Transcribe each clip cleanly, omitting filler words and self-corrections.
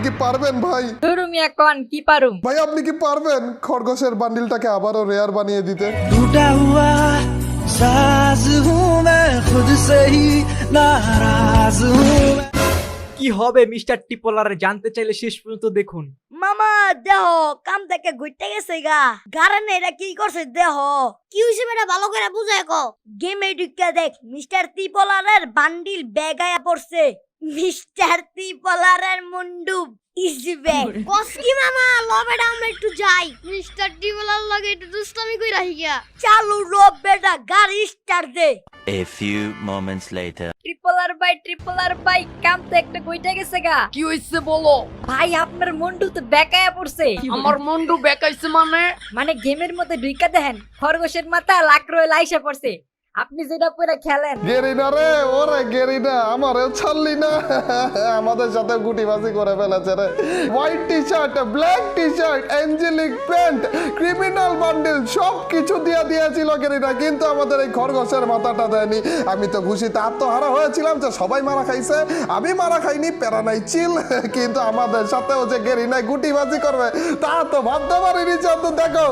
কি পারবেন ভাই? ধরু মিয়া কোন কি পারুম? ভাই আপনি কি পারবেন খরগোশের বান্ডিলটাকে আবারও রেয়ার বানিয়ে দিতে? टूटा हुआ साज हूँ मैं खुद से ही नाराज हूँ। কি হবে মিস্টার টিপোলার জানতে চাইলে শেষ পর্যন্ত দেখুন। মামা দেহ কাম থেকে ঘুরতে গেছে গা গারানে এটা কি করছে দেহ কি হইছে বেটা ভালো করে বুঝায় ক গেমে ঢুকে দেখ মিস্টার ত্রিপলারের বান্ডিল বেগায়া পড়ছে মিস্টার ত্রিপলারের মুন্ডু ইজি ব্যাগ কসকি মামা লবেটা আমরা একটু যাই মিস্টার ত্রিপলার লাগে একটু দুষ্টামি কইরা হিয়া চালু রব বেটা গাড়ি স্টার্ট দে। A few moments later. ট্রিপলার বাই কাম তো একটা কইটা গেছে গা। কি হইছে বলো? ভাই আপনার মন্ডু তো বেকায়া পড়ছে। আমার মন্ডু বেকাইছে মানে গেমের মধ্যে ঢুকা দেখেন খরগোশের মাথা লাকড়ে লাইসা পড়ছে। আপনি যেটা পরে খেলেন গেরিনা রে, ওরে গেরিনা আমারে ছাড়লি না। আমাদের সাথে গুটিবাজি করে ফেলেছে রে। White T shirt, black T shirt, angelic pant, criminal bundle সব কিছু দিয়ে দিয়েছিল গেরিনা, কিন্তু আমাদের এই খরগোশের মাথাটা দেয়নি। আমি তো খুশিতে আত্মহারা হয়েছিলাম যে সবাই মারা খাইছে, আমি মারা খাইনি, প্যারা নাই, চিল। কিন্তু আমাদের সাথেও যে গেরিনায় গুটিবাজি করবে তা তো ভাবতে পারিনি। তো দেখো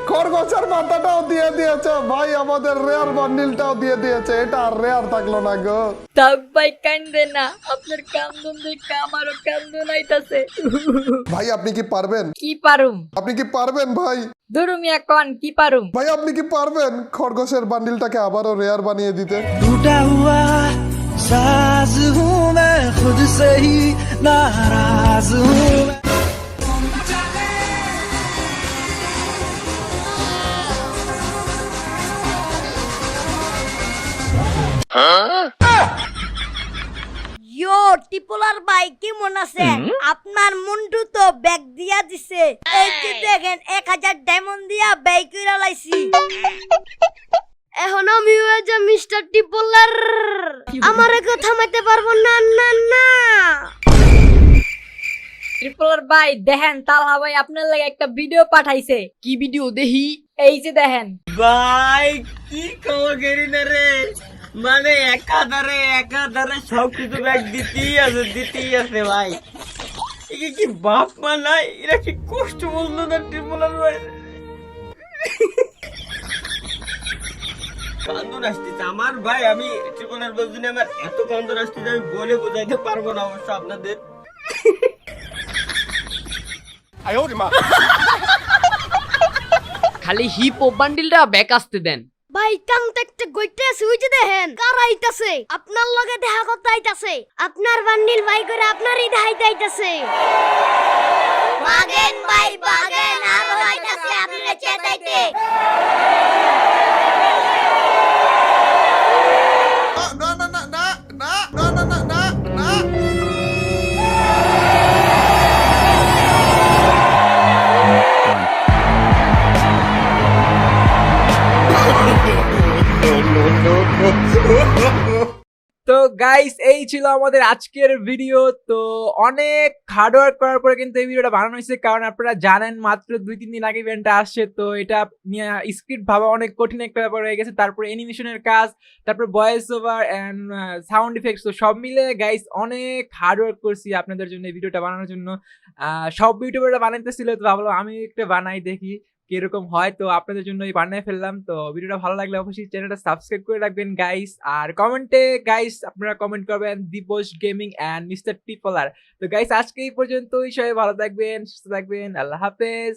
খরগোশের মাথাটাও দিয়ে দিয়েছে ভাই, আমাদের রেয়ার বান্ডিল দিয়ে দিয়েছে। এটা আর রেয়ার থাকলো না গো। তাক ভাই কান্দে না, আপনার কান্দন দেখে আমারও কান্দন আইতাছে। ভাই আপনি কি পারবেন? কি পারুম? আপনি কি পারবেন ভাই? ধরু মিয়া কোন কি পারুম? ভাই আপনি কি পারবেন খরগোশের বান্ডিলটাকে আবারও রেয়ার বানিয়ে দিতে? टूटा हुआ साज हूँ मैं खुद से ही नाराज हूँ। ইয়ো টিপলার ভাই কেমন আছেন? আপনার মুন্ডু তো ব্যাগ দিয়া দিছে। এই যে দেখেন 1000 ডায়মন্ড দিয়া ব্যয় কইরা লাইছি। এখন আমি ওই যে মিস্টার টিপলার আমারে কথা থামাইতে পারবো না না না। ট্রিপলার ভাই দেখেন তালহা ভাই আপনার লাগে একটা ভিডিও পাঠাইছে। কি ভিডিও দেখি? এই যে দেখেন ভাই কি খবর গেরিনা রে, মানে একাধারে সবকিছু ব্যাগ দিতেই আছে ভাই। একে কি বাপ মা নাই, এরা কি কষ্ট বললো না টিপোলার ভাই। কান্দন আসতেছে আমার ভাই, আমি টিপোলার বলছি না, আমার এত কান্দন আসতেছে আমি বলে বোঝাইতে পারবো না অবশ্য আপনাদের। খালি হিপ ও বান্ডিলটা ব্যাক আসতে দেন। ভাই কাম দেখতে গইতে আছে ওই যে দেখেন কার আইতাছে আপনার লগে দেখা করতে আইতাছে আপনার বান্ডিল ভাই করে আপনারই দেখাইতে আইতাছে বাগেন ভাই বাগেন আর আইতাছে আপনারে চেতাইতে না না না না না না না না না না। তো গাইস এই ছিল আমাদের আজকের ভিডিও। তো অনেক হার্ডওয়ার্ক করার পরে কিন্তু এই ভিডিওটা বানানো হয়েছে, কারণ আপনারা জানেন মাত্র 2-3 দিন আগে ইভেন্টটা আসছে। তো এটা নিয়ে স্ক্রিপ্ট ভাবা অনেক কঠিন একটা ব্যাপার হয়ে গেছে, তারপরে অ্যানিমেশনের কাজ, তারপর voice over and sound effects, তো সব মিলে গাইস অনেক হার্ডওয়ার্ক করছি আপনাদের জন্য এই ভিডিওটা বানানোর জন্য। সব ইউটিউবাররা বানাইতেছিল, তো ভাবলাম আমি একটা বানাই দেখি কিরকম হয়। তো আপনাদের জন্য বানিয়ে ফেললাম। তো ভিডিওটা ভালো লাগলে অবশ্যই চ্যানেলটা সাবস্ক্রাইব করে রাখবেন গাইস, আর কমেন্টে গাইস আপনারা কমেন্ট করবেন দিবস গেমিং এন্ড মিস্টার টিপলার। তো গাইস আজকে এই পর্যন্তই, সবাই ভালো থাকবেন, সুস্থ থাকবেন, আল্লাহ হাফেজ।